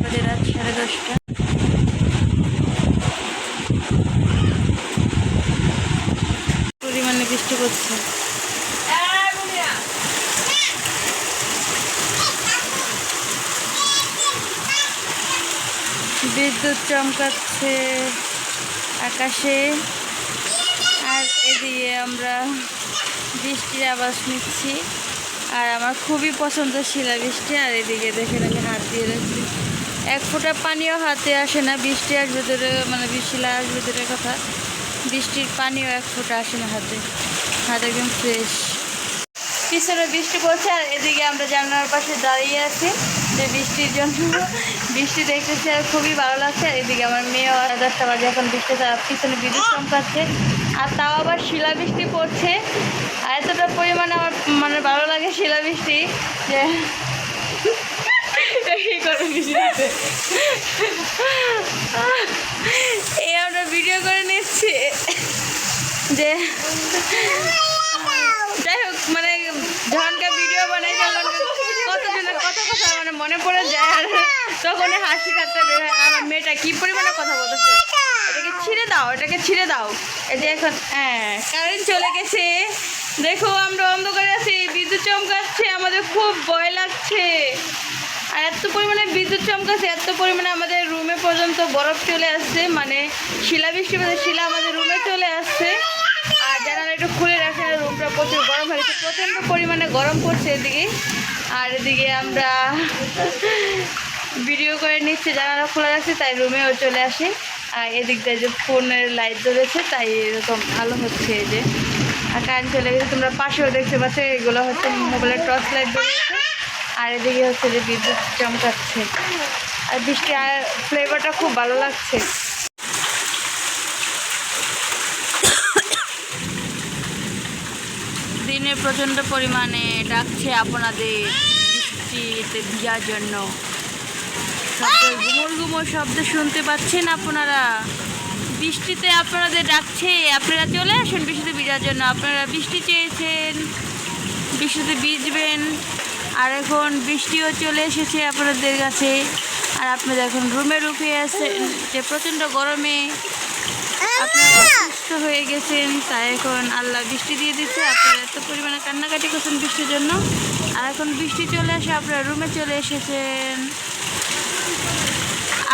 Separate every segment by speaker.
Speaker 1: বাজে রাত 10:30। পরিমাণে বৃষ্টি পড়ছে। বিদ্যুৎ চমকাচ্ছে আকাশে, আর এদিকে আমরা বৃষ্টির আওয়াজ নিচ্ছি। আর আমার খুবই পছন্দ শিলাবৃষ্টি। আর এদিকে দেখেন আমি হাত দিয়ে রাখছি, এক ফোঁটা পানিও হাতে আসে না। বৃষ্টি আসবে ধরে মানে শিলা আসবে ধরে কথা, বৃষ্টির পানিও এক ফোঁটা আসে না হাতে। হাত একদম ফ্রেশ। পিছনে বৃষ্টি পড়ছে, আর এদিকে আমরা জানলার পাশে দাঁড়িয়ে আছি যে বৃষ্টির জন্য বৃষ্টি দেখতেছি, আর খুবই ভালো লাগছে। আর এদিকে আমার মেয়েও 10টা বাজে এখন বৃষ্টি, তার পিছনে বিদ্যুৎ চমকাচ্ছে, আর তাও আবার শিলাবৃষ্টি পড়ছে। আর এতটা পরিমাণে আমার মানে ভালো লাগে শিলাবৃষ্টি যে এই আমরা ভিডিও করে নিচ্ছি যে যাই হোক, মানে যখনকার ভিডিও বানাই তখন কতজনের কথা মানে মনে পড়ে যায়, আর তখন হাসি ঠাট্টা বের হয়। আমার মেয়েটা কি পরিমাণে কথা বলতেছে, এটাকে ছিঁড়ে দাও, এটাকে ছিঁড়ে দাও। এই যে এখন কারেন্ট চলে গেছে, দেখো আমরা অন্ধকারে আছি, বিদ্যুৎ চমকাচ্ছে, আমাদের খুব ভয় লাগছে। আর এত পরিমাণে বিদ্যুৎ চমকাচ্ছে, এত পরিমাণে আমাদের রুমে পর্যন্ত বরফ চলে আসছে, মানে শিলাবৃষ্টি মানে শিলা আমাদের রুমে চলে আসছে। আর জানালা একটু খুলে রাখে, রুমটা প্রচুর গরম হয়েছে, প্রচণ্ড পরিমাণে গরম পড়ছে এদিকে। আর এদিকে আমরা ভিডিও করে নিচ্ছি, জানালা খোলা রাখছি, তাই রুমেও চলে আসি। আর এদিকটায় যে ফোনের লাইট জ্বলেছে, তাই এরকম আলো হচ্ছে। এই যে আর কারেন্ট চলে গেছে, তোমরা পাশেও দেখতে পাচ্ছ, এগুলো হচ্ছে মোবাইলের টর্চ লাইট জ্বলেছে। আর এদিকে হচ্ছে যে বিদ্যুৎ চমকাচ্ছে, আর বৃষ্টি আর ফ্লেভারটা খুব ভালো লাগছে। দিনে প্রচণ্ড পরিমাণে ডাকছে আপনাদের বৃষ্টিতে ভিজার জন্য। ঘুমোর ঘুমোর শব্দ শুনতে পাচ্ছেন আপনারা, বৃষ্টিতে আপনাদের ডাকছে, আপনারা চলে আসুন বৃষ্টিতে ভিজার জন্য। আপনারা বৃষ্টি চেয়েছেন, বৃষ্টিতে ভিজবেন, আর এখন বৃষ্টিও চলে এসেছে আপনাদের কাছে। আর আপনারা এখন রুমে রুকিয়ে আছেন যে প্রচণ্ড গরমে আপনারা অসুস্থ হয়ে গেছেন, তাই এখন আল্লাহ বৃষ্টি দিয়ে দিচ্ছে। আপনারা এত পরিমাণে কান্নাকাটি করছেন বৃষ্টির জন্য, আর এখন বৃষ্টি চলে আসে, আপনারা রুমে চলে এসেছেন।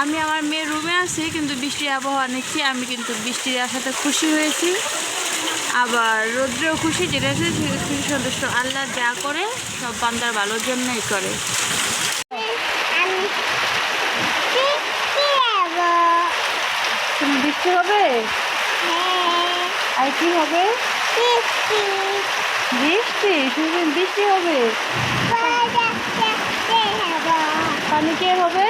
Speaker 1: আমি আমার মেয়ের রুমে আছি, কিন্তু বৃষ্টির আবহাওয়া নিচ্ছি। আমি কিন্তু বৃষ্টির আসাতে খুশি হয়েছি, আবার রৌদ্রেও খুশি, যেটা হচ্ছে খুশি সন্তুষ্ট। আল্লাহ যা করে সব বান্দার ভালোর জন্যই করে। বৃষ্টি হবে, আর কি হবে? বৃষ্টি বৃষ্টি হবে, পানি কে হবে?